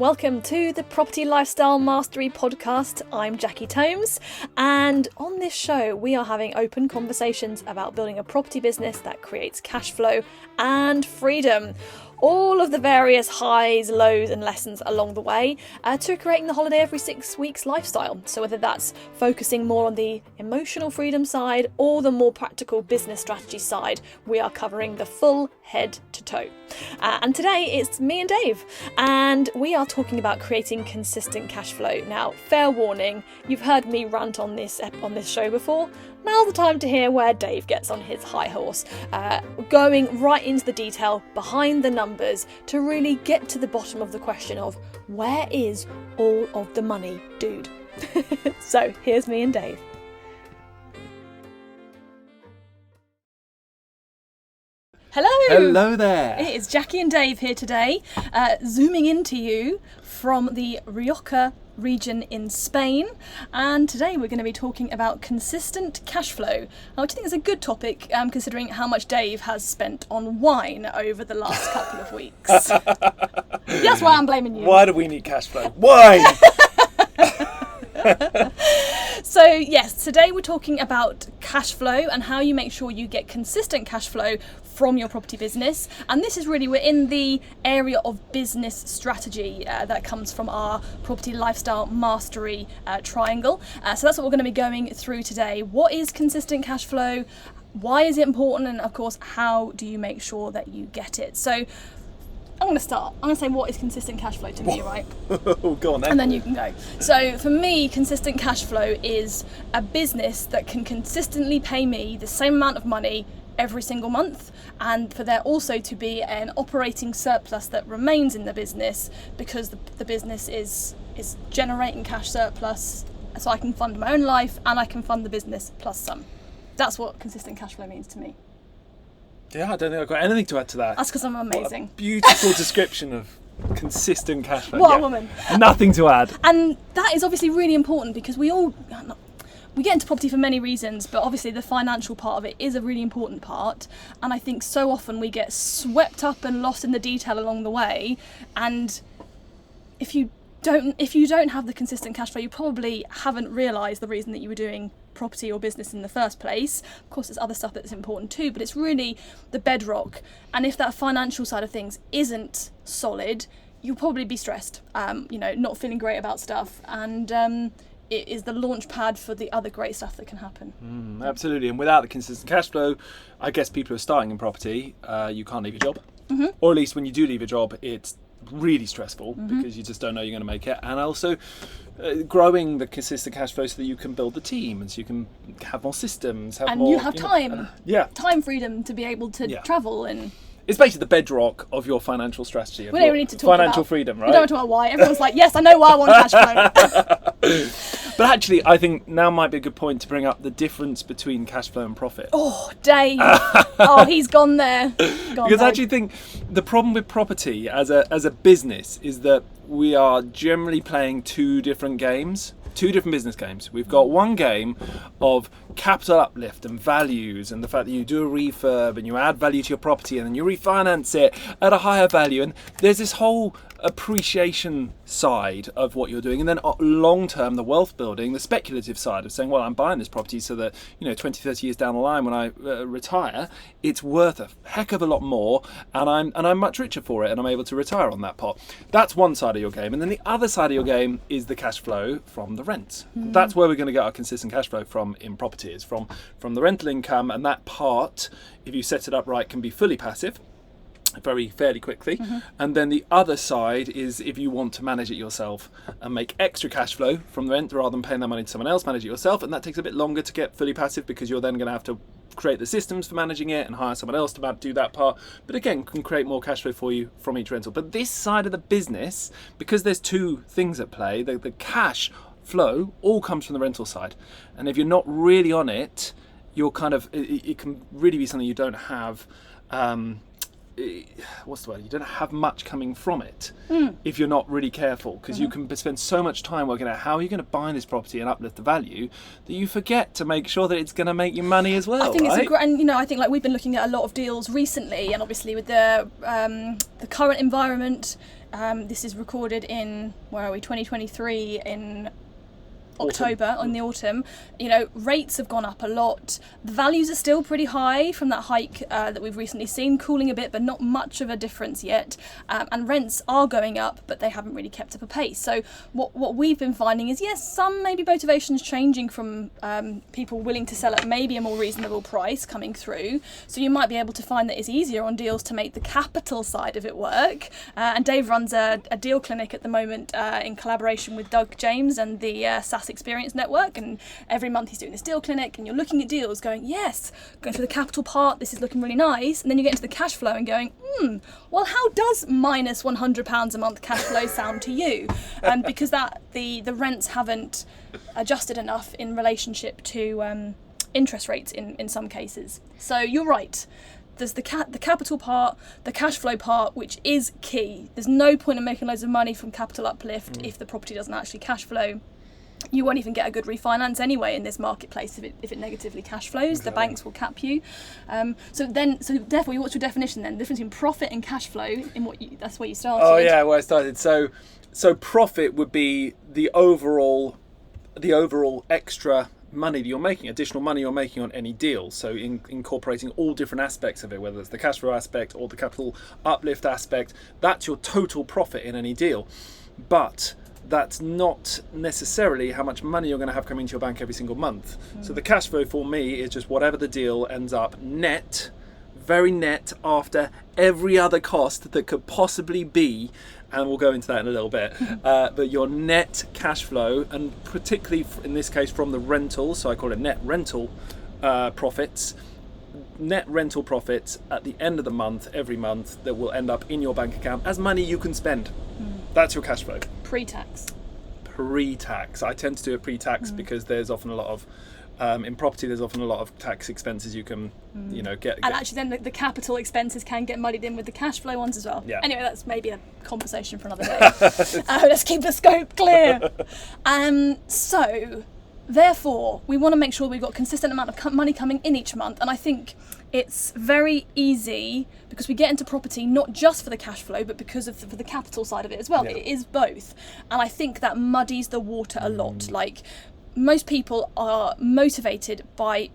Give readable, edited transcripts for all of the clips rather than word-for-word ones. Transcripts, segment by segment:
Welcome to the Property Lifestyle Mastery podcast. I'm Jackie Tomes, and on this show we are having open conversations about building a property business that creates cash flow and freedom. All of the various highs, lows and lessons along the way to creating the holiday every 6 weeks lifestyle. So whether that's focusing more on the emotional freedom side or the more practical business strategy side, we are covering the full head to toe. And today it's me and Dave, and we are talking about creating consistent cash flow. Now, fair warning, you've heard me rant on this show before. Now's the time to hear where Dave gets on his high horse, going right into the detail behind the numbers to really get to the bottom of the question of where is all of the money, dude? So here's me and Dave. Hello! Hello there! It is Jackie and Dave here today, zooming into you from the Rioja region in Spain, and today we're going to be talking about consistent cash flow, which I think is a good topic considering how much Dave has spent on wine over the last couple of weeks. That's why I'm blaming you. Why do we need cash flow? Wine! So yes, today we're talking about cash flow and how you make sure you get consistent cash flow from your property business. And this is really, we're in the area of business strategy that comes from our property lifestyle mastery triangle. So that's what we're going to be going through today. What is consistent cash flow? Why is it important? And of course, how do you make sure that you get it? So I'm going to start. I'm going to say what is consistent cash flow to me, right? Go on then. And then you can go. So for me, consistent cash flow is a business that can consistently pay me the same amount of money every single month, and for there also to be an operating surplus that remains in the business because the business is generating cash surplus, so I can fund my own life and I can fund the business plus some. That's what consistent cash flow means to me. Yeah, I don't think I've got anything to add to that. That's because I'm amazing. What a beautiful description of consistent cash flow. What a woman. Nothing to add. And that is obviously really important because we get into property for many reasons, but obviously the financial part of it is a really important part. And I think so often we get swept up and lost in the detail along the way. And if you don't have the consistent cash flow, you probably haven't realised the reason that you were doing property or business in the first place. Of course, there's other stuff that's important too, but it's really the bedrock. And if that financial side of things isn't solid, you'll probably be stressed, not feeling great about stuff. And it is the launch pad for the other great stuff that can happen. Absolutely. And without the consistent cash flow, I guess people who are starting in property, you can't leave your job. Mm-hmm. Or at least when you do leave your job, it's really stressful because you just don't know you're going to make it. And also growing the consistent cash flow so that you can build the team and so you can have more systems, you have time. Yeah. Time freedom to be able to travel and... It's basically the bedrock of your financial strategy. We don't really need to talk about financial freedom, right? We don't talk about why. Everyone's like, yes, I know why I want cash flow. But actually, I think now might be a good point to bring up the difference between cash flow and profit. Oh, Dave. He's gone there. Because I actually think the problem with property as a business is that we are generally playing two different business games. We've got one game of capital uplift and values and the fact that you do a refurb and you add value to your property and then you refinance it at a higher value, and there's this whole appreciation side of what you're doing, and then long term the wealth building, the speculative side of saying, well, I'm buying this property so that 20-30 years down the line when I retire it's worth a heck of a lot more and I'm much richer for it and I'm able to retire on that pot. That's one side of your game, and then the other side of your game is the cash flow from the rent. That's where we're going to get our consistent cash flow from in property, is from the rental income, and that part, if you set it up right, can be fully passive fairly quickly. And then the other side is if you want to manage it yourself and make extra cash flow from the rent rather than paying that money to someone else, manage it yourself, and that takes a bit longer to get fully passive because you're then going to have to create the systems for managing it and hire someone else to do that part, but again can create more cash flow for you from each rental. But this side of the business, because there's two things at play, the cash flow all comes from the rental side, and if you're not really on it, you're kind of, it can really be something you don't have what's the word? You don't have much coming from it if you're not really careful, because you can spend so much time working out how you're going to buy this property and uplift the value that you forget to make sure that it's going to make you money as well. I think right? it's and I think like we've been looking at a lot of deals recently, and obviously with the current environment, this is recorded in, where are we, 2023, in October, in the autumn, you know, rates have gone up a lot. The values are still pretty high from that hike that we've recently seen, cooling a bit, but not much of a difference yet. And rents are going up, but they haven't really kept up a pace. So what we've been finding is, yes, some maybe motivations changing from people willing to sell at maybe a more reasonable price coming through. So you might be able to find that it's easier on deals to make the capital side of it work. And Dave runs a deal clinic at the moment in collaboration with Doug James and the SaaS Experience Network, and every month he's doing this deal clinic, and you're looking at deals going, yes, going through the capital part, this is looking really nice, and then you get into the cash flow and going, well, how does minus £100 a month cash flow sound to you? Because the rents haven't adjusted enough in relationship to interest rates in some cases. So you're right. There's the capital part, the cash flow part, which is key. There's no point in making loads of money from capital uplift if the property doesn't actually cash flow. You won't even get a good refinance anyway in this marketplace if it negatively cash flows. Exactly. The banks will cap you. So therefore, what's your definition then? The difference between profit and cash flow that's where you started. Oh yeah, where I started. So profit would be the overall extra money that you're making, additional money you're making on any deal. So incorporating all different aspects of it, whether it's the cash flow aspect or the capital uplift aspect, that's your total profit in any deal. But that's not necessarily how much money you're going to have coming to your bank every single month. So the cash flow for me is just whatever the deal ends up net, very net, after every other cost that could possibly be, and we'll go into that in a little bit. But your net cash flow, and particularly in this case from the rental, so I call it net rental profits, net rental profits at the end of the month, every month, that will end up in your bank account as money you can spend. That's your cash flow. Pre-tax. I tend to do it pre-tax because there's often a lot of in property. There's often a lot of tax expenses you can, get. And actually, then the capital expenses can get muddied in with the cash flow ones as well. Yeah. Anyway, that's maybe a conversation for another day. Let's keep the scope clear. So, therefore, we want to make sure we've got a consistent amount of money coming in each month, and I think it's very easy because we get into property not just for the cash flow, but because of for the capital side of it as well. Yeah. It is both, and I think that muddies the water a lot. Like, most people are motivated by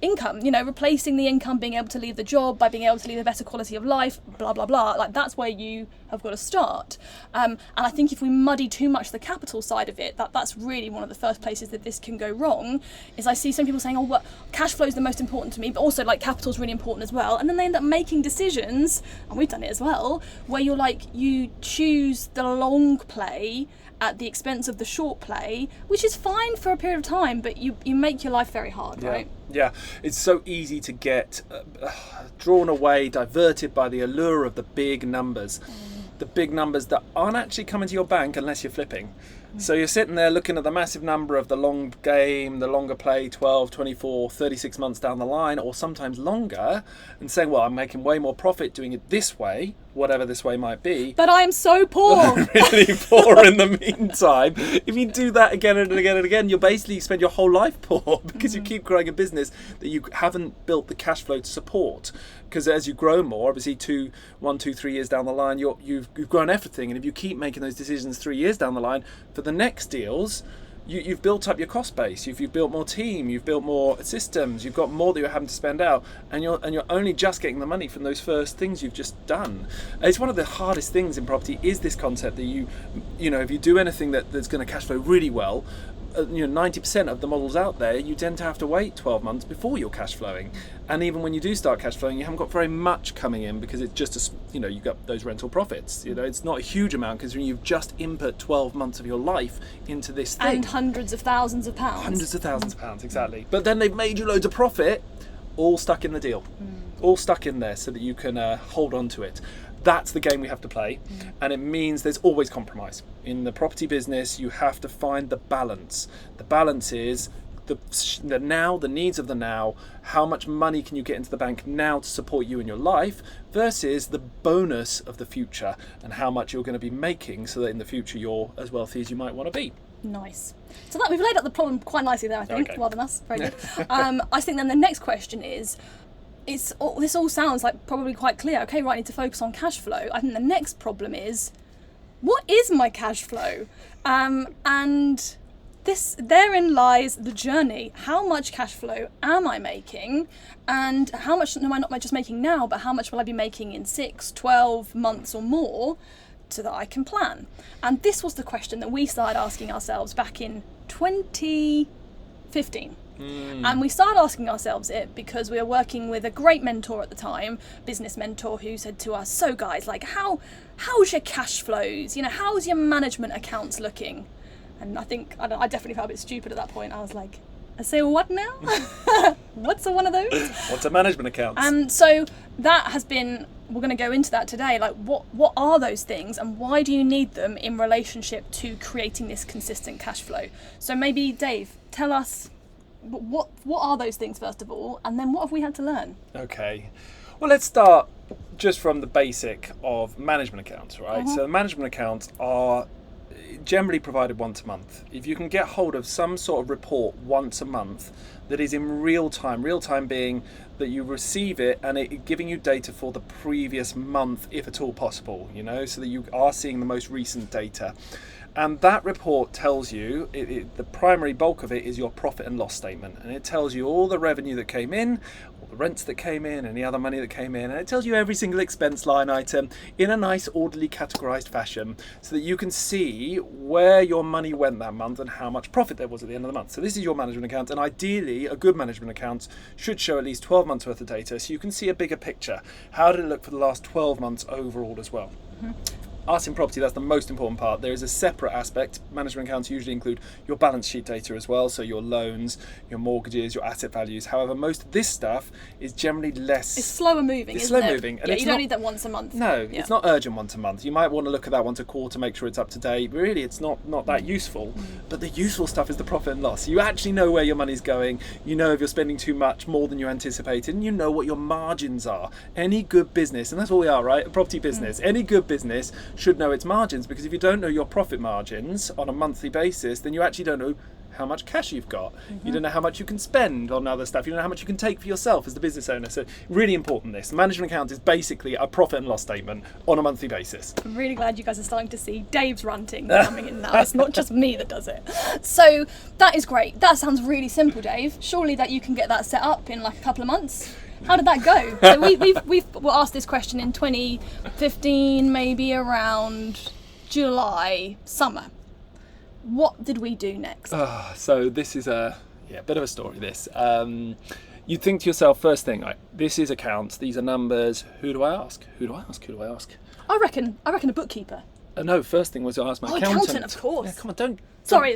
income, replacing the income, being able to leave the job, by being able to lead a better quality of life, blah blah blah. Like, that's where you have got to start. And I think if we muddy too much the capital side of it, that's really one of the first places that this can go wrong. Is I see some people saying, well, cash flow is the most important to me, but also like capital is really important as well. And then they end up making decisions, and we've done it as well, where you choose the long play at the expense of the short play, which is fine for a period of time, but you make your life very hard, right? Yeah, it's so easy to get drawn away, diverted by the allure of the big numbers. The big numbers that aren't actually coming to your bank unless you're flipping. So you're sitting there looking at the massive number of the long game, the longer play, 12, 24, 36 months down the line, or sometimes longer, and saying, well, I'm making way more profit doing it this way, whatever this way might be. But I am so poor. Really poor in the meantime. If you do that again and again and again, you'll basically spend your whole life poor because you keep growing a business that you haven't built the cash flow to support. Because as you grow more, obviously 1, 2, 3 years down the line, you've grown everything. And if you keep making those decisions 3 years down the line, for the next deals, you've built up your cost base. You've built more team. You've built more systems. You've got more that you're having to spend out, and you're only just getting the money from those first things you've just done. It's one of the hardest things in property is this concept that if you do anything that's going to cash flow really well. 90% of the models out there, you tend to have to wait 12 months before you're cash flowing. And even when you do start cash flowing, you haven't got very much coming in because it's just, you've got those rental profits. It's not a huge amount because you've just input 12 months of your life into this thing. And hundreds of thousands of pounds. Hundreds of thousands of pounds, exactly. But then they've made you loads of profit, all stuck in the deal. All stuck in there so that you can hold on to it. That's the game we have to play, and it means there's always compromise. In the property business, you have to find the balance. The balance is the now, the needs of the now, how much money can you get into the bank now to support you in your life, versus the bonus of the future and how much you're going to be making so that in the future you're as wealthy as you might want to be. Nice. So that we've laid out the problem quite nicely there, I think. Okay. Well done us. Very good. I think then the next question is, this all sounds like probably quite clear. Okay, right, I need to focus on cash flow. I think the next problem is, what is my cash flow? And therein lies the journey. How much cash flow am I making? And how much am I not just making now, but how much will I be making in 6, 12 months or more, so that I can plan? And this was the question that we started asking ourselves back in 2015. And we started asking ourselves it because we were working with a great mentor at the time, business mentor, who said to us, so guys, like how's your cash flows? You know, how's your management accounts looking? And I definitely felt a bit stupid at that point. I was like, I say what now? What's one of those? What's a management account? And so that has been, we're going to go into that today. Like what are those things and why do you need them in relationship to creating this consistent cash flow? So maybe Dave, tell us, what are those things first of all, and then what have we had to learn? Okay, well, let's start just from the basic of management accounts, right? Uh-huh. So management accounts are generally provided once a month. If you can get hold of some sort of report once a month that is in real time being that you receive it and it giving you data for the previous month, if at all possible, you know, so that you are seeing the most recent data. And that report tells you, the primary bulk of it is your profit and loss statement. And it tells you all the revenue that came in, all the rents that came in, any other money that came in. And it tells you every single expense line item in a nice, orderly, categorized fashion so that you can see where your money went that month and how much profit there was at the end of the month. So this is your management account. And ideally, a good management account should show at least 12 months worth of data so you can see a bigger picture. How did it look for the last 12 months overall as well? Mm-hmm. Us in property, that's the most important part. There is a separate aspect. Management accounts usually include your balance sheet data as well, so your loans, your mortgages, your asset values. However, most of this stuff is generally less... It's slower moving, It's isn't slow it? moving. And Yeah, it's you don't not, need that once a month. No, Yeah. It's not urgent once a month. You might want to look at that once a quarter, make sure it's up to date. But really, it's not that useful. But the useful stuff is the profit and loss. You actually know where your money's going. You know if you're spending too much, more than you anticipated, and you know what your margins are. Any good business, and that's what we are, right? A property business. Any good business should know its margins, because if you don't know your profit margins on a monthly basis, then you actually don't know how much cash you've got. You don't know how much you can spend on other stuff. You don't know how much you can take for yourself as the business owner. So really important this. The management account is basically a profit and loss statement on a monthly basis. I'm really glad you guys are starting to see Dave's ranting coming in now. It's not just me that does it. So that is great. That sounds really simple, Dave. Surely that you can get that set up in like a couple of months. How did that go? So we've asked this question in 2015, maybe around July, summer. What did we do next? So this is a bit of a story, this. You'd think to yourself, first thing, like, this is accounts, these are numbers, who do I ask? Who do I ask? I reckon a bookkeeper. No, first thing was to ask my accountant. Of course. Yeah, come on, don't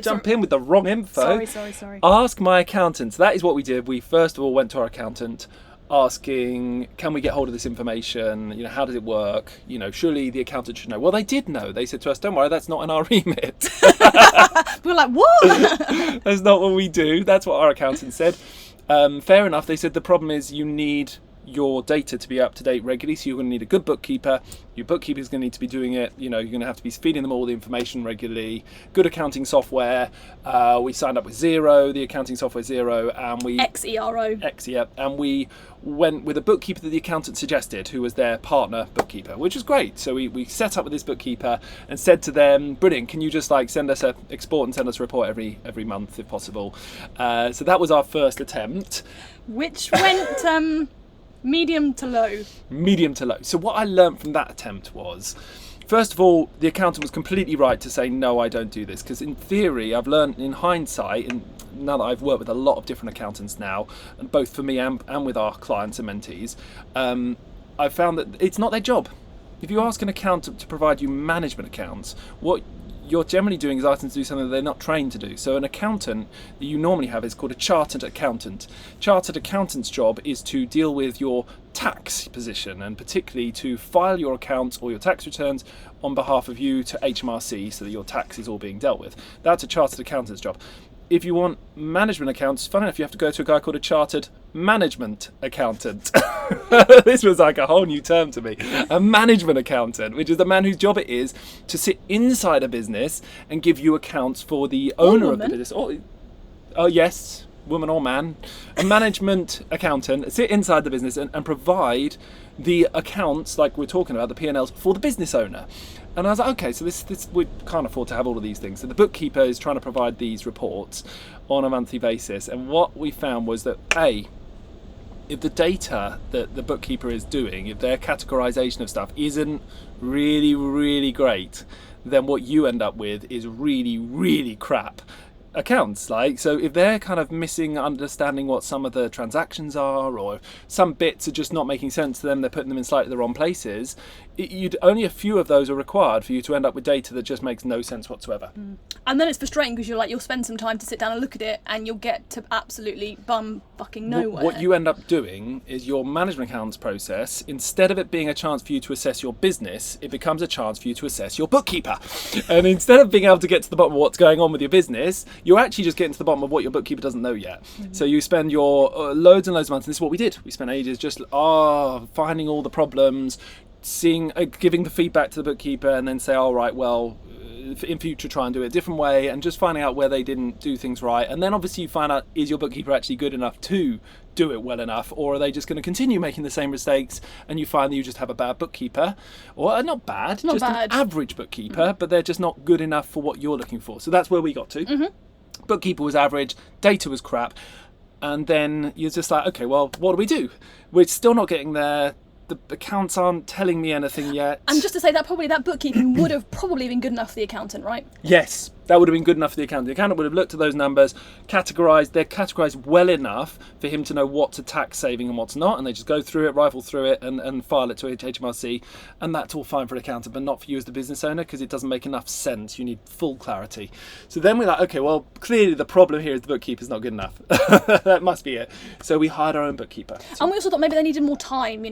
jump in with the wrong info. Sorry. Ask my accountant. That is what we did. We first of all went to our accountant, asking, can we get hold of this information? You know, how does it work? You know, surely the accountant should know. Well, they did know. They said to us, don't worry, that's not in our remit. We were like, what? That's not what we do. That's what our accountant said. Fair enough. They said the problem is you need your data to be up to date regularly, so you're going to need a good bookkeeper. Your bookkeeper's going to need to be doing it. You know, you're going to have to be feeding them all the information regularly. Good accounting software. We signed up with Xero, the accounting software Xero, and we and we went with a bookkeeper that the accountant suggested, who was their partner bookkeeper, which was great. So we set up with this bookkeeper and said to them, brilliant, can you just like send us a export and send us a report every month if possible. So that was our first attempt, which went medium to low. So what I learned from that attempt was, first of all, the accountant was completely right to say, no, I don't do this. Because in theory, I've learned in hindsight, and now that I've worked with a lot of different accountants now, and both for me and with our clients and mentees, I've found that it's not their job. If you ask an accountant to provide you management accounts, what you're generally doing is asking them to do something that they're not trained to do. So an accountant that you normally have is called a chartered accountant. Chartered accountant's job is to deal with your tax position, and particularly to file your accounts or your tax returns on behalf of you to HMRC so that your tax is all being dealt with. That's a chartered accountant's job. If you want management accounts, funny enough, you have to go to a guy called a chartered management accountant. This was like a whole new term to me. A management accountant, which is the man whose job it is to sit inside a business and give you accounts for the owner of the business. Oh yes, woman or man. A management accountant, sit inside the business and provide the accounts, like we're talking about, the P&Ls, for the business owner. And I was like, okay, so this we can't afford to have all of these things. So the bookkeeper is trying to provide these reports on a monthly basis. And what we found was that if the data that the bookkeeper is doing, if their categorization of stuff isn't really, really great, then what you end up with is really, really crap accounts. Like, so if they're kind of missing understanding what some of the transactions are, or some bits are just not making sense to them, they're putting them in slightly the wrong places, only a few of those are required for you to end up with data that just makes no sense whatsoever. And then it's frustrating because you'll spend some time to sit down and look at it, and you'll get to absolutely bum fucking nowhere. What you end up doing is your management accounts process, instead of it being a chance for you to assess your business, it becomes a chance for you to assess your bookkeeper. And instead of being able to get to the bottom of what's going on with your business, you're actually just getting to the bottom of what your bookkeeper doesn't know yet. So you spend your loads and loads of months, and this is what we did. We spent ages just finding all the problems, giving the feedback to the bookkeeper, and then say, all right, well, in future try and do it a different way, and just finding out where they didn't do things right. And then obviously you find out, is your bookkeeper actually good enough to do it well enough, or are they just going to continue making the same mistakes, and you find that you just have a bad bookkeeper, or not bad, an average bookkeeper, but they're just not good enough for what you're looking for. So that's where we got to. Bookkeeper was average, data was crap, and then you're just like, okay, well, what do we do? We're still not getting there. The accounts aren't telling me anything yet. And just to say that that bookkeeping would have probably been good enough for the accountant, right? Yes, that would have been good enough for the accountant. The accountant would have looked at those numbers, they're categorised well enough for him to know what's a tax saving and what's not, and they just go through it, rifle through it, and file it to HMRC, and that's all fine for an accountant, but not for you as the business owner, because it doesn't make enough sense. You need full clarity. So then we're like, okay, well, clearly the problem here is the bookkeeper's not good enough. That must be it. So we hired our own bookkeeper. And we also thought maybe they needed more time,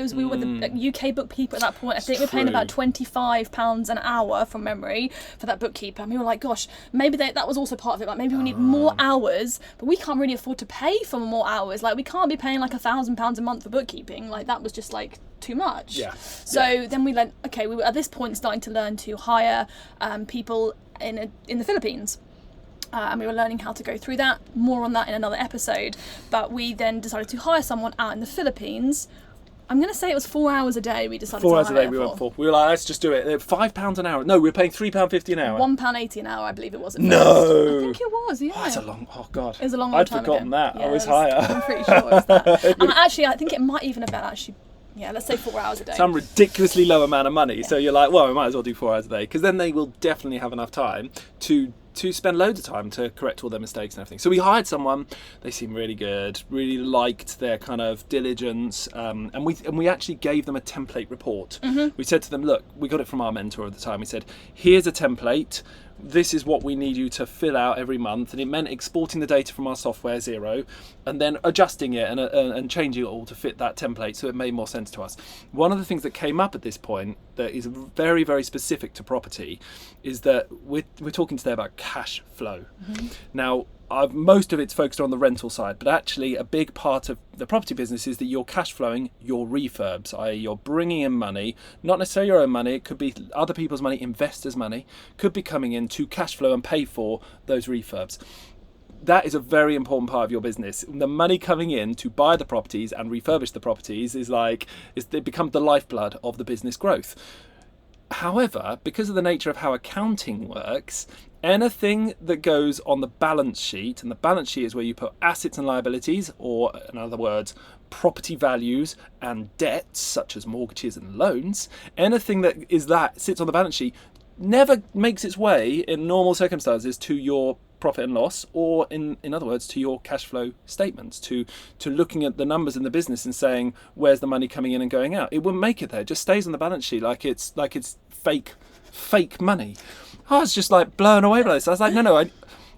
we were the UK bookkeeper at that point. I think we're paying about £25 an hour from memory for that bookkeeper, and we were like, gosh, maybe that was also part of it. Like, maybe we need more hours, but we can't really afford to pay for more hours. Like, we can't be paying like £1,000 a month for bookkeeping. Like, that was just like too much. Then we went, okay, we were at this point starting to learn to hire people in the Philippines. And we were learning how to go through that. More on that in another episode. But we then decided to hire someone out in the Philippines. I'm going to say it was 4 hours a day we decided to hire. 4 hours a day we went for. We were like, let's just do it. £5 an hour. No, we were paying £3.50 an hour. £1.80 an hour, I believe it was. No! I think it was, yeah. Oh, that's a long, God. It was a long I'd time forgotten ago. that. Yeah, I was higher. I'm pretty sure it was that. And actually, I think it might even have been let's say 4 hours a day. Some ridiculously low amount of money. Yeah. So you're like, well, we might as well do 4 hours a day, because then they will definitely have enough time to spend loads of time to correct all their mistakes and everything. So we hired someone. They seemed really good, really liked their kind of diligence, and we actually gave them a template report. We said to them, look, we got it from our mentor at the time. We said, here's a template. This is what we need you to fill out every month, and it meant exporting the data from our software Xero and then adjusting it and changing it all to fit that template, so it made more sense to us. One of the things that came up at this point that is very, very specific to property is that we're talking today about cash flow. Now, most of it's focused on the rental side, but actually a big part of the property business is that you're cash flowing your refurbs, i.e. you're bringing in money, not necessarily your own money, it could be other people's money, investors' money, could be coming in to cash flow and pay for those refurbs. That is a very important part of your business. The money coming in to buy the properties and refurbish the properties it becomes the lifeblood of the business growth. However, because of the nature of how accounting works, anything that goes on the balance sheet, and the balance sheet is where you put assets and liabilities, or in other words, property values and debts such as mortgages and loans, anything that sits on the balance sheet never makes its way in normal circumstances to your profit and loss, or in other words, to your cash flow statements, to looking at the numbers in the business and saying, where's the money coming in and going out? It wouldn't make it there. It just stays on the balance sheet like it's fake money. I was just like blown away by this. I was like, no,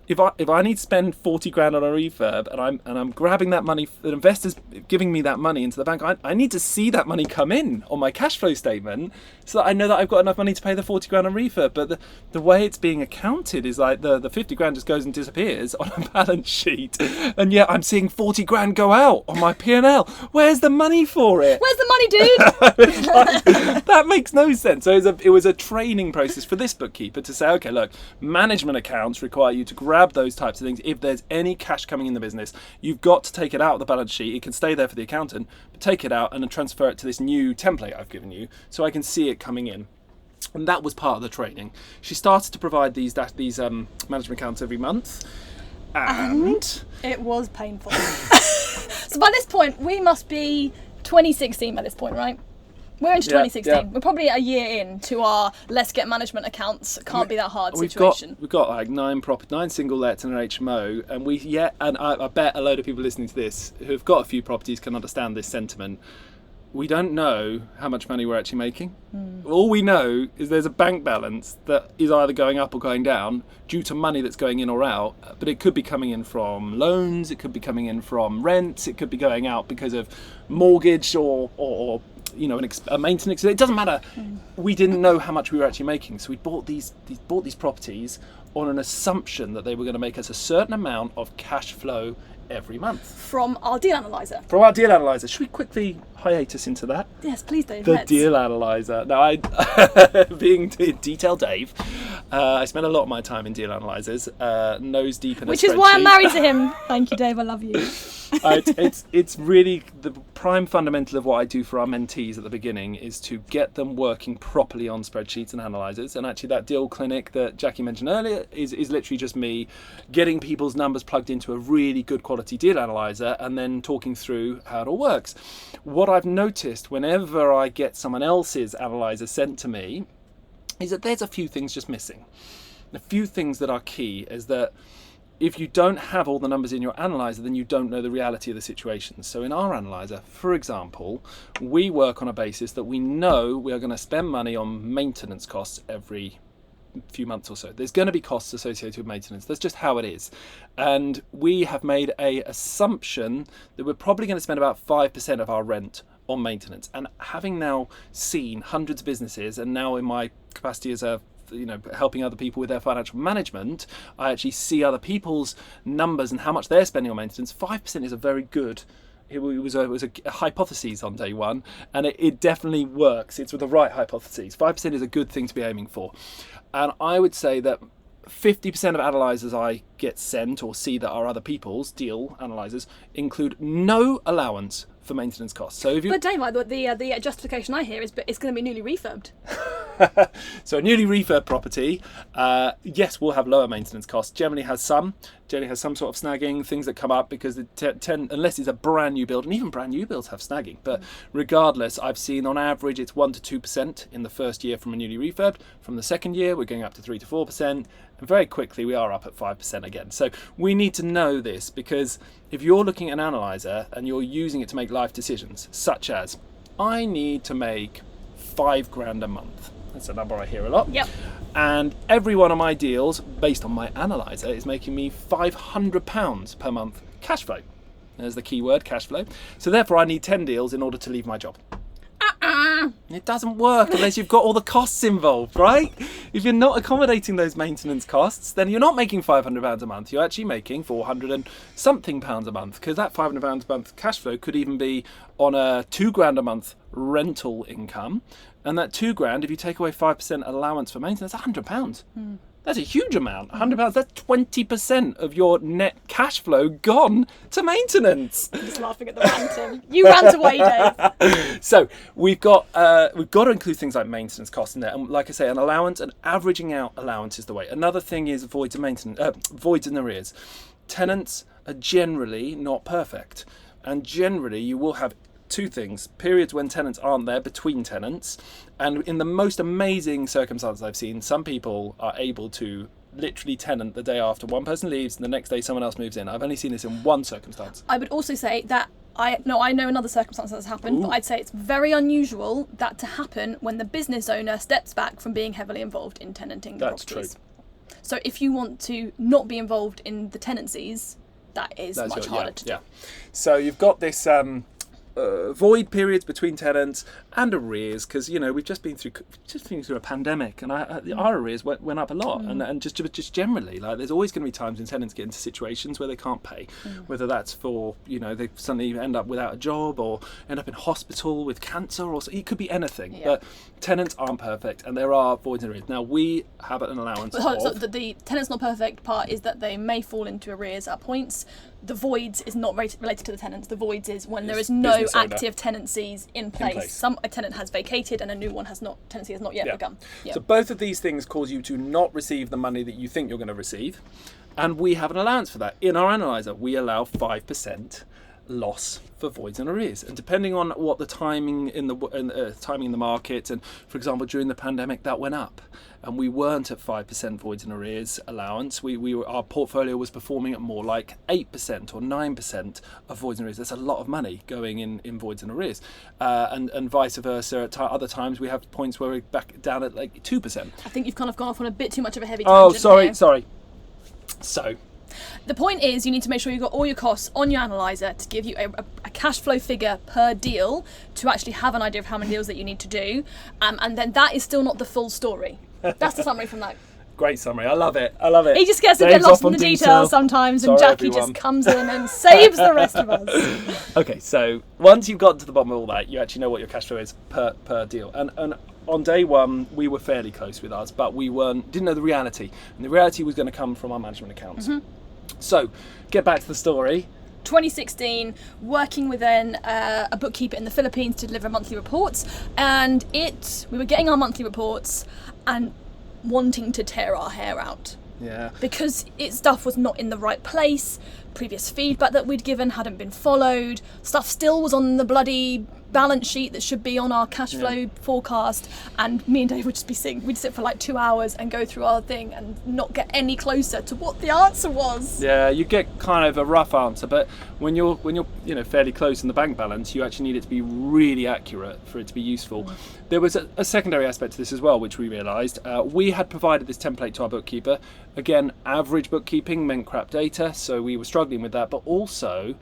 if I need to spend 40 grand on a refurb and I'm grabbing that money, the investor's giving me that money into the bank, I need to see that money come in on my cash flow statement so that I know that I've got enough money to pay the 40 grand on refurb. But the way it's being accounted is like the 50 grand just goes and disappears on a balance sheet, and yet I'm seeing 40 grand go out on my P&L. Where's the money for it? Where's the money, dude? Like, that makes no sense. So it was a training process for this bookkeeper to say, okay, look, management accounts require you to grab those types of things. If there's any cash coming in the business, you've got to take it out of the balance sheet. It can stay there for the accountant, but take it out and then transfer it to this new template I've given you so I can see it coming in. And that was part of the training. She started to provide these management accounts every month. And it was painful. So by this point, we must be 2016 by this point, right? We're into 2016. Yeah. We're probably a year into our let's get management accounts. Can't be that hard situation. We've got like 9 single lets and an HMO, and I bet a load of people listening to this who've got a few properties can understand this sentiment. We don't know how much money we're actually making. All we know is there's a bank balance that is either going up or going down due to money that's going in or out, but it could be coming in from loans, it could be coming in from rents, it could be going out because of mortgage or a maintenance. It doesn't matter. We didn't know how much we were actually making, so we bought these properties on an assumption that they were going to make us a certain amount of cash flow every month. From our deal analyzer. Should we quickly hiatus into that? Yes, please, Dave. Deal analyzer. Now, being detail Dave, I spend a lot of my time in deal analyzers, nose deep in a spreadsheet. Which is why I'm married to him. Thank you, Dave. I love you. It's really the prime fundamental of what I do for our mentees at the beginning is to get them working properly on spreadsheets and analyzers. And actually that deal clinic that Jackie mentioned earlier is literally just me getting people's numbers plugged into a really good quality deal analyzer and then talking through how it all works. What I've noticed whenever I get someone else's analyzer sent to me is that there's a few things just missing. A few things that are key is that if you don't have all the numbers in your analyzer, then you don't know the reality of the situation. So in our analyzer, for example, we work on a basis that we know we are going to spend money on maintenance costs every few months or so. There's going to be costs associated with maintenance. That's just how it is. And we have made a assumption that we're probably going to spend about 5% of our rent on maintenance. And having now seen hundreds of businesses, and now in my capacity as helping other people with their financial management, I actually see other people's numbers and how much they're spending on maintenance. 5% is a very good. It was a hypothesis on day one, and it definitely works. It's with the right hypotheses. 5% is a good thing to be aiming for. And I would say that 50% of analyzers I get sent or see that are other people's deal analyzers include no allowance for maintenance costs. So but Dave, the justification I hear is it's going to be newly refurbed. So a newly refurbed property, yes, will have lower maintenance costs. Generally has some sort of snagging, things that come up because unless it's a brand new build, and even brand new builds have snagging. But regardless, I've seen on average it's 1 to 2% in the first year from a newly refurbed. From the second year, we're going up to 3 to 4%, and very quickly we are up at 5% again. So we need to know this, because if you're looking at an analyzer and you're using it to make life decisions, such as I need to make $5,000 a month. That's a number I hear a lot. Yep. And every one of my deals, based on my analyzer, is making me £500 per month cash flow. There's the key word, cash flow. So therefore I need 10 deals in order to leave my job. It doesn't work unless you've got all the costs involved, right? If you're not accommodating those maintenance costs, then you're not making £500 a month. You're actually making 400 and something pounds a month, because that £500 a month cash flow could even be on a £2,000 a month rental income. And that £2,000, if you take away 5% allowance for maintenance, that's £100. That's a huge amount. £100, that's 20% of your net cash flow gone to maintenance. I'm just laughing at the ranting. You rant away, Dave. So we've got to include things like maintenance costs in there. And like I say, an allowance and averaging out allowance is the way. Another thing is voids and arrears. Tenants are generally not perfect. And generally you will have two things: periods when tenants aren't there between tenants, and in the most amazing circumstances I've seen, some people are able to literally tenant the day after one person leaves and the next day someone else moves in. I've only seen this in one circumstance. I would also say that I know another circumstance that's happened, but I'd say it's very unusual that to happen when the business owner steps back from being heavily involved in tenanting the properties. True. So if you want to not be involved in the tenancies, that's much harder to do. Yeah. So you've got this void periods between tenants and arrears, because we've just been through a pandemic, and our arrears went up a lot, and just generally, like, there's always going to be times when tenants get into situations where they can't pay, whether that's for they suddenly end up without a job or end up in hospital with cancer, or it could be anything. But tenants aren't perfect, and there are voids and arrears. Now we have an allowance. So the tenants not perfect part is that they may fall into arrears at points. the voids is not related to the tenants. The voids is when there is no active tenancies in place. A tenant has vacated and a new one tenancy has not yet begun. Yep. So both of these things cause you to not receive the money that you think you're going to receive. And we have an allowance for that. In our analyzer, we allow 5% loss for voids and arrears, and depending on what the timing in the market, and for example during the pandemic that went up, and we weren't at 5% voids and arrears allowance. Our portfolio was performing at more like 8% or 9% of voids and arrears. That's a lot of money going in voids and arrears, and vice versa. At other times we have points where we're back down at like 2%. I think you've kind of gone off on a bit too much of a heavy tangent. Sorry. So the point is, you need to make sure you've got all your costs on your analyzer to give you a cash flow figure per deal to actually have an idea of how many deals that you need to do. And then that is still not the full story. That's the summary from that. Great summary. I love it. He just gets a bit lost in the details sometimes, and Jackie just comes in and saves the rest of us. Okay, so once you've got to the bottom of all that, you actually know what your cash flow is per deal. And on day one, we were fairly close with ours, but we didn't know the reality. And the reality was going to come from our management accounts. Mm-hmm. So, get back to the story. 2016, working with a bookkeeper in the Philippines to deliver monthly reports, and we were getting our monthly reports and wanting to tear our hair out. Yeah. Because stuff was not in the right place, previous feedback that we'd given hadn't been followed, stuff still was on the bloody balance sheet that should be on our cash flow forecast, and me and Dave would just be we'd sit for like 2 hours and go through our thing and not get any closer to what the answer was. Yeah, you get kind of a rough answer, but when you're fairly close in the bank balance, you actually need it to be really accurate for it to be useful. There was a secondary aspect to this as well, which we realised. We had provided this template to our bookkeeper. Again, average bookkeeping meant crap data, so we were struggling with that, but also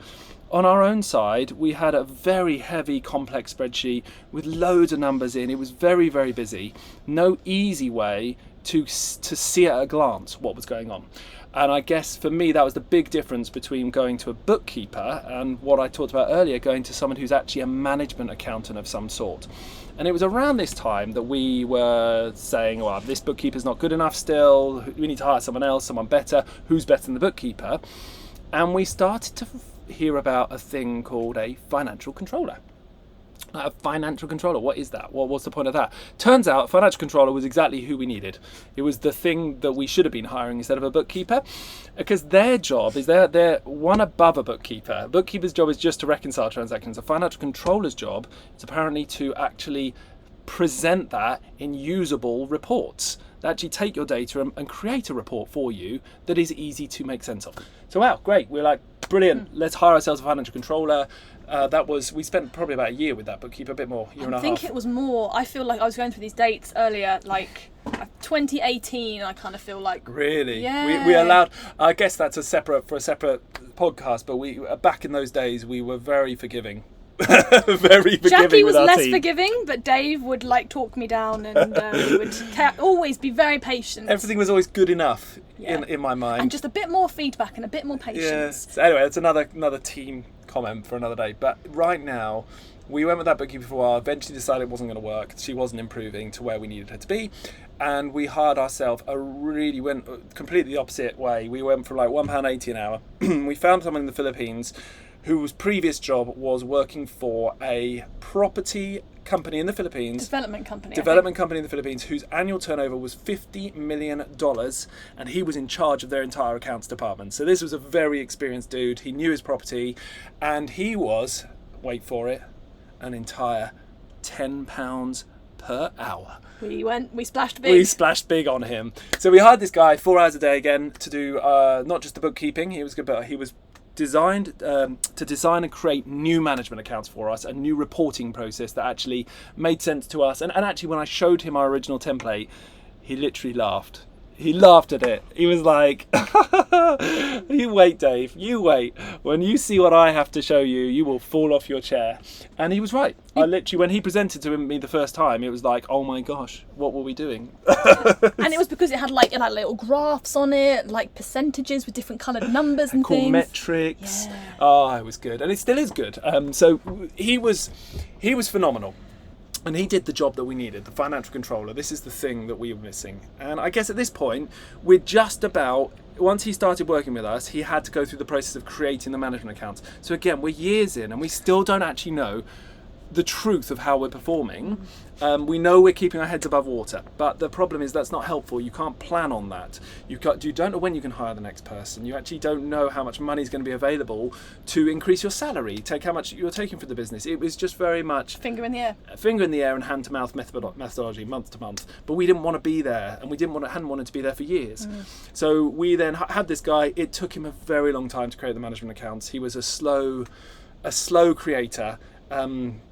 on our own side, we had a very heavy, complex spreadsheet with loads of numbers in. It was very, very busy. No easy way to see at a glance what was going on. And I guess for me, that was the big difference between going to a bookkeeper and what I talked about earlier, going to someone who's actually a management accountant of some sort. And it was around this time that we were saying, well, this bookkeeper's not good enough still. We need to hire someone else, someone better. Who's better than the bookkeeper? And we started to hear about a thing called a financial controller. A financial controller, what is that? What's the point of that? Turns out a financial controller was exactly who we needed. It was the thing that we should have been hiring instead of a bookkeeper, because their job is they're one above a bookkeeper. A bookkeeper's job is just to reconcile transactions. A financial controller's job is apparently to actually present that in usable reports. They actually take your data and create a report for you that is easy to make sense of. So wow, great. We're like, brilliant. Let's hire ourselves a financial controller. We spent probably about a year with that bookkeeper, a bit more, year and a half. I think it was more. I feel like I was going through these dates earlier, like 2018. I kind of feel like really, yeah. We allowed. I guess that's a separate podcast. But back in those days, we were very forgiving. Very forgiving. Jackie was with our less team. forgiving, but Dave would like talk me down, and he would always be very patient. Everything was always good enough in my mind, and just a bit more feedback and a bit more patience. Yeah. So anyway, that's another team comment for another day. But right now, we went with that bookkeeper for a while. Eventually, decided it wasn't going to work. She wasn't improving to where we needed her to be, and we hired ourselves went completely the opposite way. We went for like £1.80 an hour. We found someone in the Philippines whose previous job was working for a property company in the Philippines. Development company in the Philippines, whose annual turnover was $50 million, and he was in charge of their entire accounts department. So this was a very experienced dude. He knew his property, and he was, wait for it, an entire £10 per hour. We splashed big. We splashed big on him. So we hired this guy 4 hours a day again to do not just the bookkeeping. He was good, but he was designed to design and create new management accounts for us, a new reporting process that actually made sense to us. And actually, when I showed him our original template, he literally laughed. He laughed at it. He was like, you wait, Dave, you wait. When you see what I have to show you, you will fall off your chair. And he was right. I literally, when he presented to me the first time, it was like, oh my gosh, what were we doing? And it was because it had like little graphs on it, like percentages with different coloured numbers and called things. Metrics. Yeah. Oh, it was good. And it still is good. So he was phenomenal. And he did the job that we needed, the financial controller. This is the thing that we were missing. And I guess at this point, we're just about, once he started working with us, he had to go through the process of creating the management accounts. So again, we're years in and we still don't actually know the truth of how we're performing. We know we're keeping our heads above water, but the problem is that's not helpful. You can't plan on that. You don't know when you can hire the next person. You actually don't know how much money is going to be available to increase your salary, take how much you're taking for the business. It was just very much finger in the air and hand to mouth methodology, month to month. But we didn't want to be there, and we hadn't wanted to be there for years. So we then had this guy. It took him a very long time to create the management accounts. He was a slow creator.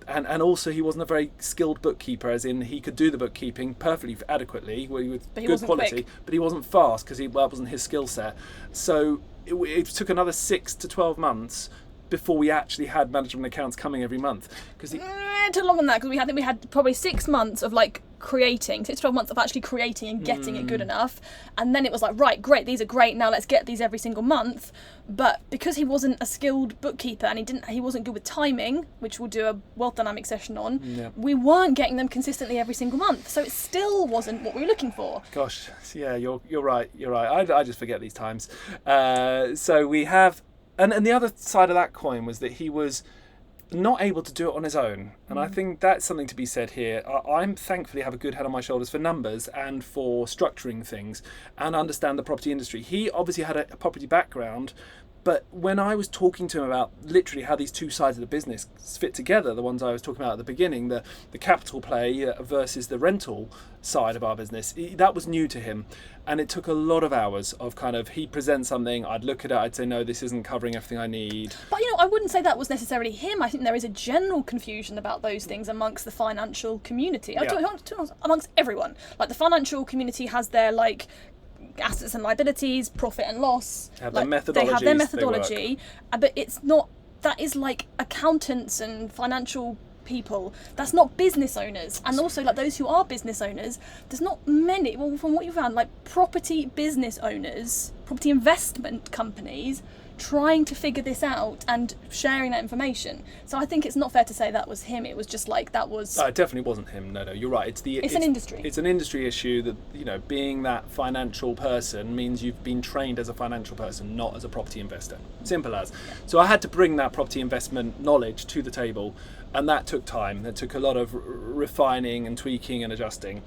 And also he wasn't a very skilled bookkeeper, as in he could do the bookkeeping perfectly adequately with good quality, quick. but he wasn't fast because that wasn't his skill set. So it took another 6 to 12 months before we actually had management accounts coming every month. It took longer than that, because we had probably 6 months of creating, 6 to 12 months of actually creating and getting it good enough, and then it was like, right, great, these are great, now let's get these every single month. But because he wasn't a skilled bookkeeper and he wasn't good with timing, which we'll do a wealth dynamic session on, we weren't getting them consistently every single month, so it still wasn't what we were looking for. Gosh, yeah, you're right. I just forget these times. So we have, and the other side of that coin was that he was not able to do it on his own, and I think that's something to be said here. I'm thankfully have a good head on my shoulders for numbers and for structuring things and understand the property industry. He obviously had a property background, but when I was talking to him about literally how these two sides of the business fit together, the ones I was talking about at the beginning, the capital play versus the rental side of our business, that was new to him. And it took a lot of hours of he'd present something, I'd look at it, I'd say, no, this isn't covering everything I need. But I wouldn't say that was necessarily him. I think there is a general confusion about those things amongst the financial community. Amongst everyone. The financial community has their assets and liabilities, profit and loss. They have their methodology, but it's not, that is accountants and financial people. That's not business owners. And also those who are business owners, there's not many, well, from what you found, property business owners, property investment companies trying to figure this out and sharing that information. So I think it's not fair to say that was him. It was just that was... it definitely wasn't him. No, you're right. It's an industry. It's an industry issue that, being that financial person means you've been trained as a financial person, not as a property investor. Simple as. Yeah. So I had to bring that property investment knowledge to the table, and that took time. That took a lot of refining and tweaking and adjusting.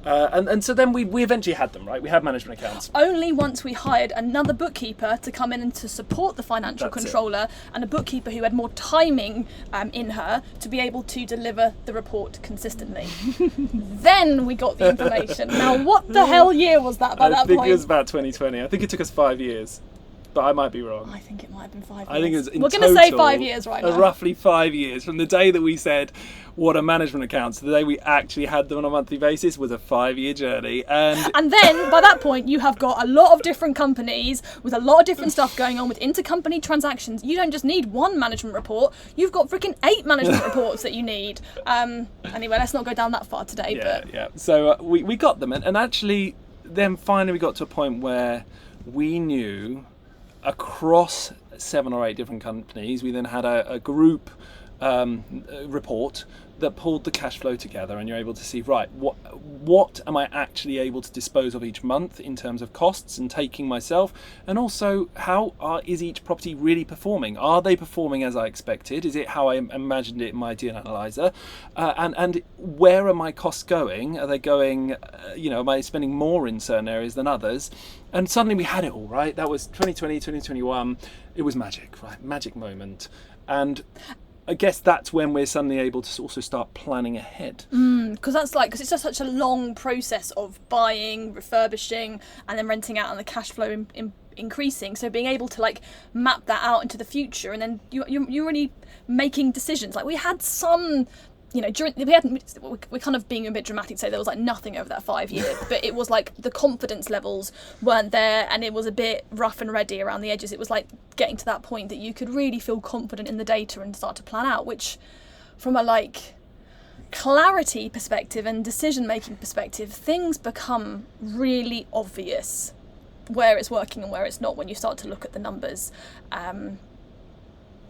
And so then we eventually had them, right? We had management accounts. Only once we hired another bookkeeper to come in and to support the financial controller, and a bookkeeper who had more timing in her to be able to deliver the report consistently. Then we got the information. Now, what the hell year was that by that point? I think it was about 2020. I think it took us 5 years. But I might be wrong. I think it might have been 5 years. I think it was We're going to say 5 years right now. Roughly 5 years. From the day that we said, what are management accounts, to the day we actually had them on a monthly basis was a 5-year journey. And then, by that point, you have got a lot of different companies with a lot of different stuff going on with intercompany transactions. You don't just need one management report. You've got freaking 8 management reports that you need. Anyway, let's not go down that far today. Yeah. So we got them. And actually, then finally we got to a point where we knew... across 7 or 8 different companies, we then had a group report that pulled the cash flow together, and you're able to see, right, what am I actually able to dispose of each month in terms of costs and taking myself, and also how is each property really performing? Are they performing as I expected? Is it how I imagined it in my deal analyzer? And where are my costs going? Are they going, am I spending more in certain areas than others? And suddenly we had it all, right? That was 2020, 2021. It was magic, right? Magic moment. And I guess that's when we're suddenly able to also start planning ahead. Because it's just such a long process of buying, refurbishing, and then renting out, and the cash flow increasing. So being able to map that out into the future, and then you're really making decisions. We had some... we're kind of being a bit dramatic to say there was nothing over that 5 years, but it was the confidence levels weren't there, and it was a bit rough and ready around the edges. It was getting to that point that you could really feel confident in the data and start to plan out, which from a clarity perspective and decision making perspective, things become really obvious where it's working and where it's not when you start to look at the numbers.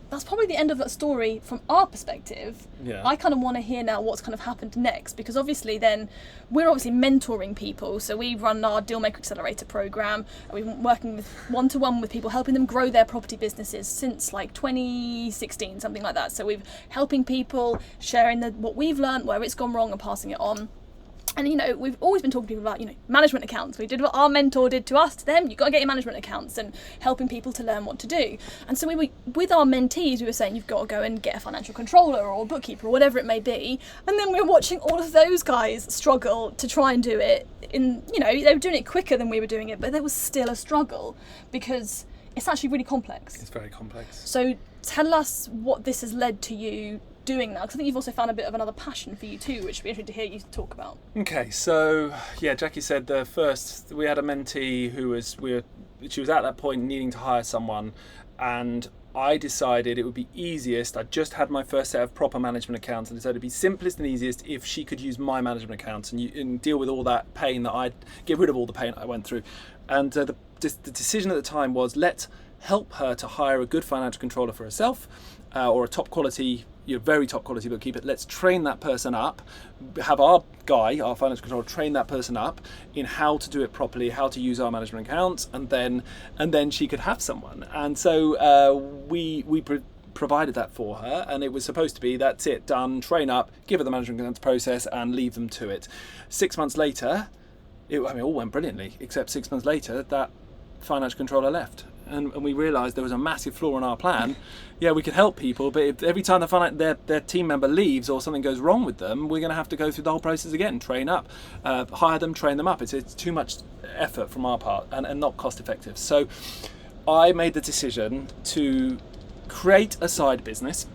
that's probably the end of that story from our perspective. Yeah. I kind of want to hear now what's kind of happened next, because obviously then we're obviously mentoring people. So we run our Dealmaker Accelerator program, and we've been working with one-to-one with people, helping them grow their property businesses since like 2016, something like that. So we're helping people, sharing what we've learned, where it's gone wrong, and passing it on. And, we've always been talking to people about, management accounts. We did what our mentor did to us, to them. You've got to get your management accounts, and helping people to learn what to do. And so with our mentees, we were saying, you've got to go and get a financial controller or a bookkeeper or whatever it may be. And then we were watching all of those guys struggle to try and do it. They were doing it quicker than we were doing it, but there was still a struggle because it's actually really complex. It's very complex. So tell us what this has led to you doing that, because I think you've also found a bit of another passion for you too, which would be interesting to hear you talk about. Okay, so yeah, Jackie said we had a mentee she was at that point needing to hire someone, and I decided it would be easiest. I just had my first set of proper management accounts, and decided it'd be simplest and easiest if she could use my management accounts and deal with all that pain that I'd get rid of all the pain I went through. And the decision at the time was, let's help her to hire a good financial controller for herself, or a top quality, very top quality bookkeeper. Let's train that person up, have our financial controller, train that person up in how to do it properly, how to use our management accounts, and then she could have someone. And so we provided that for her, and it was supposed to be, that's it, done, train up, give her the management accounts process, and leave them to it. 6 months later, it all went brilliantly, except 6 months later, that financial controller left. And we realised there was a massive flaw in our plan. Yeah, we could help people, but if every time their team member leaves or something goes wrong with them, we're going to have to go through the whole process again, train up, hire them, train them up. It's too much effort from our part and not cost effective. So I made the decision to create a side business,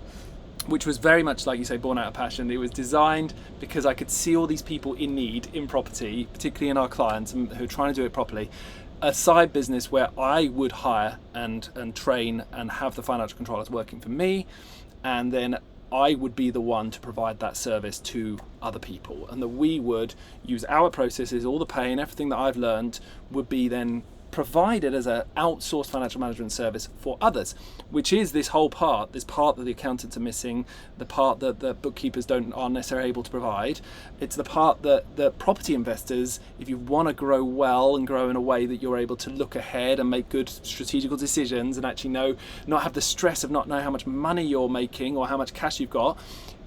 which was very much, like you say, born out of passion. It was designed because I could see all these people in need in property, particularly in our clients who are trying to do it properly. A side business where I would hire and train and have the financial controllers working for me, and then I would be the one to provide that service to other people, and that we would use our processes, all the pain, everything that I've learned would be then provided as an outsourced financial management service for others, which is this part that the accountants are missing, the part that the bookkeepers aren't necessarily able to provide. It's the part that the property investors, if you want to grow well and grow in a way that you're able to look ahead and make good strategical decisions and actually not have the stress of not knowing how much money you're making or how much cash you've got,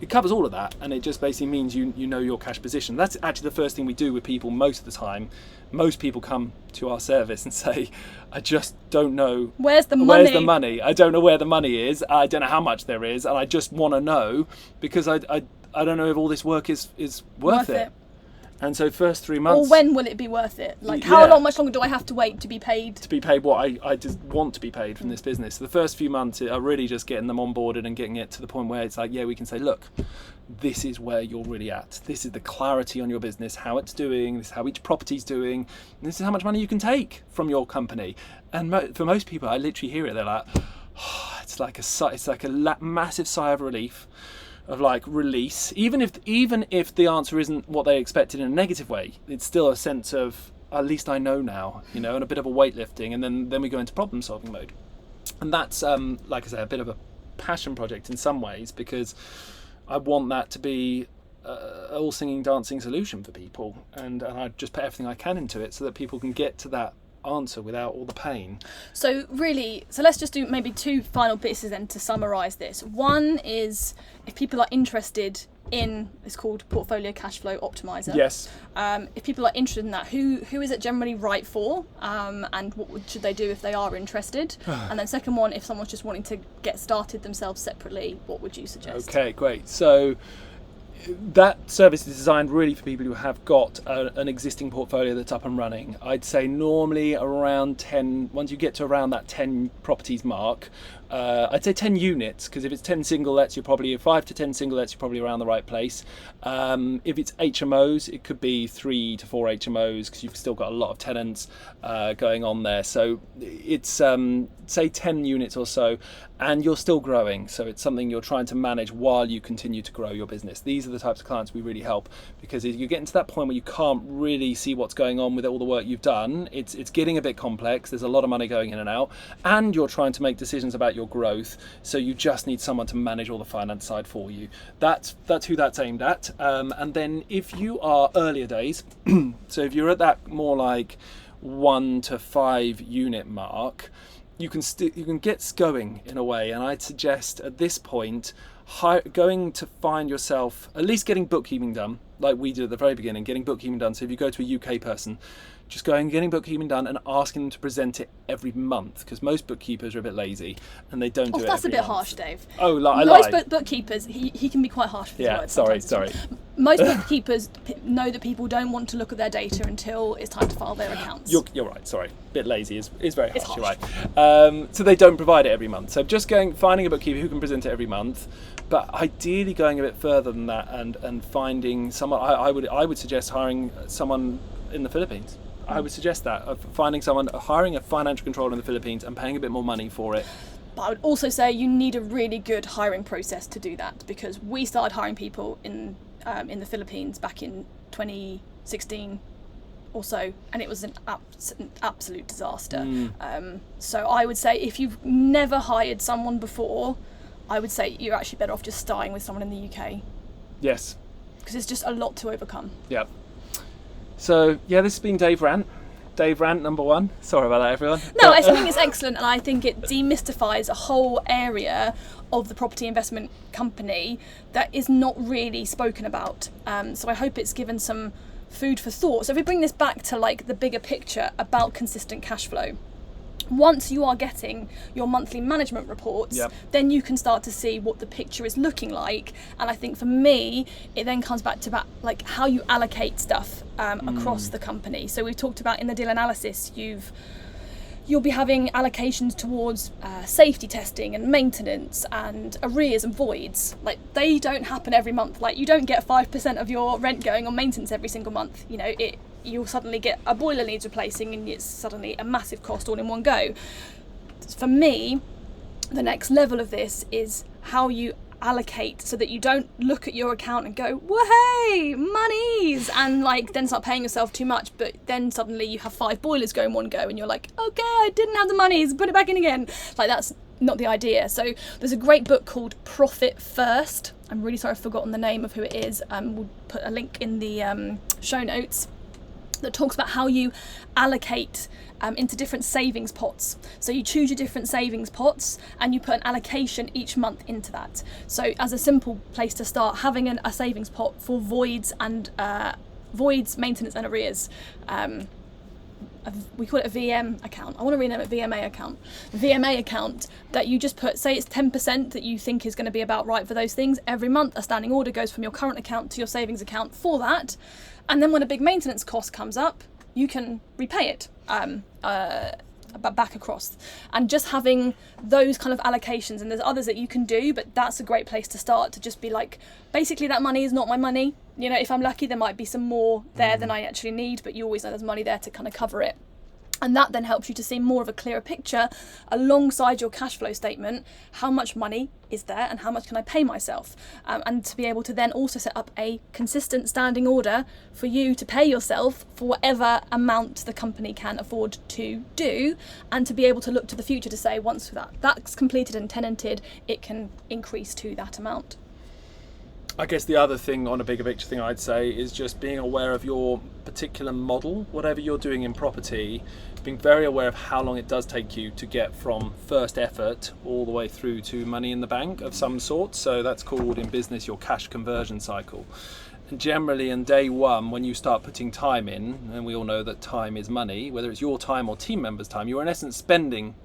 it covers all of that, and it just basically means you know your cash position. That's actually the first thing we do with people most of the time. Most people come to our service and say, I just don't know where's the money. I don't know where the money is. I don't know how much there is, and I just want to know because I don't know if all this work is worth it. And so first 3 months. Or when will it be worth it? Like how much longer do I have to wait to be paid? To be paid what I just want to be paid from this business. So the first few months are really just getting them onboarded and getting it to the point where it's like, yeah, we can say, look, this is where you're really at. This is the clarity on your business, how it's doing, this is how each property's doing, and this is how much money you can take from your company. And for most people, I literally hear it, they're like, oh, it's like a massive sigh of relief. Of like release, even if the answer isn't what they expected in a negative way, it's still a sense of at least I know now, and a bit of a weightlifting, and then we go into problem solving mode, and that's like I say, a bit of a passion project in some ways, because I want that to be all singing, dancing solution for people, and I just put everything I can into it so that people can get to that answer without all the pain. So let's just do maybe two final pieces then to summarise this. One is, if people are interested in, it's called Portfolio Cashflow Optimizer. Yes. If people are interested in that, who is it generally right for, and what should they do if they are interested? And then second one, if someone's just wanting to get started themselves separately, what would you suggest? Okay, great. So that service is designed really for people who have got an existing portfolio that's up and running. I'd say normally around 10, once you get to around that 10 properties mark, I'd say 10 units, because if it's 10 single lets, you're probably 5 to 10 single lets, you're probably around the right place. If it's HMOs, it could be 3 to 4 HMOs, because you've still got a lot of tenants going on there. So it's say 10 units or so, and you're still growing, so it's something you're trying to manage while you continue to grow your business. These are the types of clients we really help, because if you're getting to that point where you can't really see what's going on with all the work you've done, it's getting a bit complex, there's a lot of money going in and out, and you're trying to make decisions about your growth, so you just need someone to manage all the finance side for you. That's who that's aimed at. And then if you are earlier days, so if you're at that more like 1 to 5 unit mark, you can get going in a way, and I'd suggest at this point going to find yourself at least getting bookkeeping done, like we did at the very beginning, getting bookkeeping done. So if you go to a UK person, just going and getting bookkeeping done and asking them to present it every month, because most bookkeepers are a bit lazy and they don't do it. That's every a bit month. Harsh, Dave. Oh, I most lied. bookkeepers, he can be quite harsh with his Yeah, words sorry. sometimes. Most bookkeepers know that people don't want to look at their data until it's time to file their accounts. You're right, sorry. Bit lazy is very harsh, harsh. you're right. So they don't provide it every month. So just finding a bookkeeper who can present it every month, but ideally going a bit further than that and finding someone. I would suggest hiring someone in the Philippines. I would suggest that, hiring a financial controller in the Philippines and paying a bit more money for it. But I would also say you need a really good hiring process to do that, because we started hiring people in the Philippines back in 2016 or so, and it was an absolute disaster. So I would say if you've never hired someone before, I would say you're actually better off just starting with someone in the UK. Yes. Because it's just a lot to overcome. Yeah. So yeah, this has been Dave Rant. Dave Rant number 1. Sorry about that, everyone. No, I think it's excellent, and I think it demystifies a whole area of the property investment company that is not really spoken about. So I hope it's given some food for thought. So if we bring this back to like the bigger picture about consistent cash flow, once you are getting your monthly management reports, then you can start to see what the picture is looking like. And I think for me, it then comes back to like how you allocate stuff across the company. So we've talked about in the deal analysis, you'll be having allocations towards safety testing and maintenance and arrears and voids. Like, they don't happen every month. Like, you don't get 5% of your rent going on maintenance every single month. You know, you'll suddenly get a boiler needs replacing and it's suddenly a massive cost all in one go. For me, the next level of this is how you allocate, so that you don't look at your account and go, "Whoa, monies," and like then start paying yourself too much, but then suddenly you have 5 boilers going one go and you're like, "Okay, I didn't have the monies, put it back in again." Like, that's not the idea. So there's a great book called Profit First. I'm really sorry I've forgotten the name of who it is. We'll put a link in the show notes, that talks about how you allocate into different savings pots. So you choose your different savings pots and you put an allocation each month into that. So as a simple place to start, having a savings pot for voids, maintenance and arrears. We call it a VM account. I want to rename it VMA account. VMA account that you just put, say it's 10% that you think is going to be about right for those things. Every month a standing order goes from your current account to your savings account for that. And then when a big maintenance cost comes up, you can repay it back across. And just having those kind of allocations, and there's others that you can do, but that's a great place to start, to just be like, basically that money is not my money. You know, if I'm lucky, there might be some more there than I actually need, but you always know there's money there to kind of cover it. And that then helps you to see more of a clearer picture alongside your cash flow statement. How much money is there and how much can I pay myself? And to be able to then also set up a consistent standing order for you to pay yourself for whatever amount the company can afford to do, and to be able to look to the future to say, once that's completed and tenanted, it can increase to that amount. I guess the other thing, on a bigger picture thing, I'd say is just being aware of your particular model, whatever you're doing in property, being very aware of how long it does take you to get from first effort all the way through to money in the bank of some sort. So that's called in business your cash conversion cycle. And generally in day one, when you start putting time in, and we all know that time is money, whether it's your time or team members' time, you're in essence spending,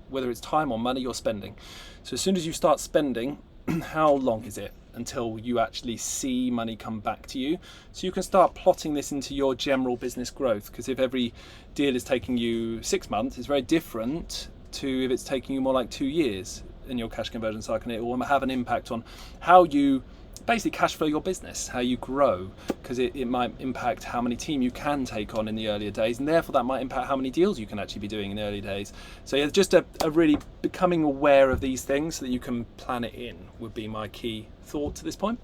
whether it's time or money, you're spending. So as soon as you start spending, how long is it until you actually see money come back to you? So you can start plotting this into your general business growth, because if every deal is taking you 6 months, it's very different to if it's taking you more like 2 years in your cash conversion cycle. And it will have an impact on how you basically cash flow your business, how you grow, because it might impact how many team you can take on in the earlier days, and therefore that might impact how many deals you can actually be doing in the early days. So yeah, just a really becoming aware of these things so that you can plan it in would be my key thought to this point.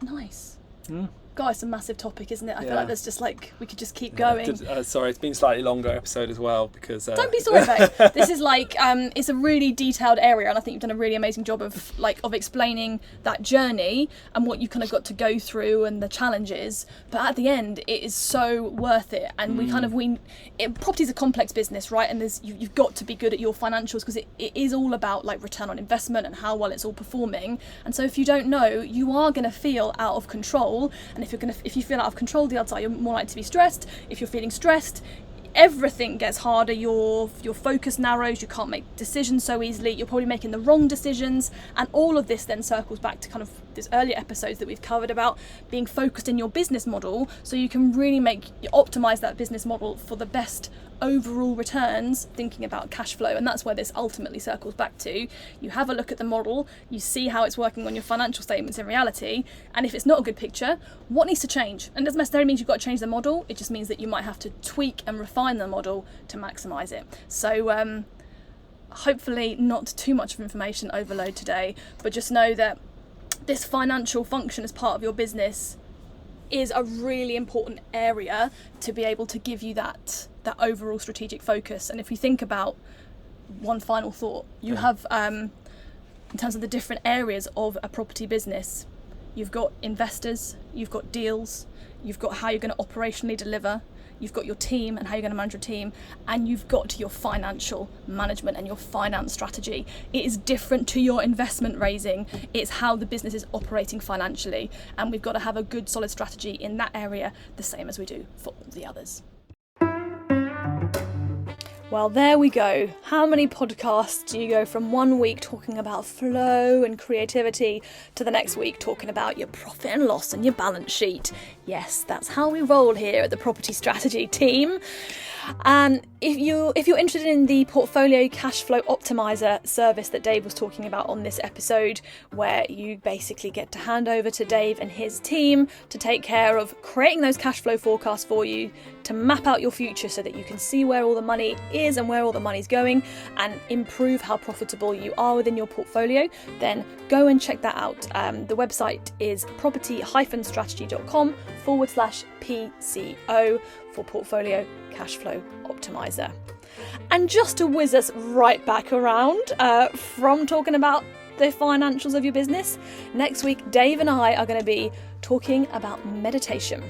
Nice. Mm. God, it's a massive topic, isn't it? I feel like there's just we could just keep Yeah. going. Sorry, it's been a slightly longer episode as well because. Don't be sorry about it. This is it's a really detailed area, and I think you've done a really amazing job of explaining that journey and what you kind of got to go through and the challenges. But at the end, it is so worth it. And property's a complex business, right? And you've got to be good at your financials because it is all about like return on investment and how well it's all performing. And so if you don't know, you are going to feel out of control. And if you feel out of control, the odds are you're more likely to be stressed. If you're feeling stressed, everything gets harder. Your focus narrows. You can't make decisions so easily. You're probably making the wrong decisions, and all of this then circles back to kind of this earlier episodes that we've covered about being focused in your business model, so you can really optimize that business model for the best overall returns, thinking about cash flow. And that's where this ultimately circles back to. You have a look at the model, you see how it's working on your financial statements in reality, and if it's not a good picture, what needs to change? And it doesn't necessarily mean you've got to change the model, it just means that you might have to tweak and refine the model to maximize it. So hopefully not too much of information overload today, but just know that this financial function as part of your business is a really important area to be able to give you that overall strategic focus. And if we think about one final thought, you have in terms of the different areas of a property business, you've got investors, you've got deals, you've got how you're going to operationally deliver, you've got your team and how you're going to manage your team, and you've got your financial management and your finance strategy. It is different to your investment raising. It's how the business is operating financially, and we've got to have a good solid strategy in that area, the same as we do for all the others. Well, there we go. How many podcasts do you go from one week talking about flow and creativity to the next week talking about your profit and loss and your balance sheet? Yes, that's how we roll here at the Property Strategy team. And if you're interested in the Portfolio Cashflow Optimizer service that Dave was talking about on this episode, where you basically get to hand over to Dave and his team to take care of creating those cash flow forecasts for you, to map out your future so that you can see where all the money is and where all the money's going, and improve how profitable you are within your portfolio, then go and check that out. The website is property-strategy.com/PCO for Portfolio Cashflow Optimizer. And just to whiz us right back around from talking about the financials of your business, next week Dave and I are going to be talking about meditation.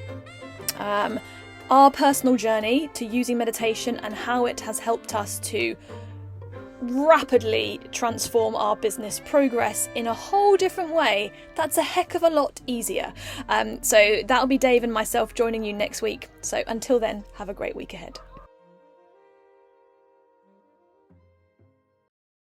Our personal journey to using meditation and how it has helped us to rapidly transform our business progress in a whole different way. That's a heck of a lot easier. So that'll be Dave and myself joining you next week. So until then, have a great week ahead.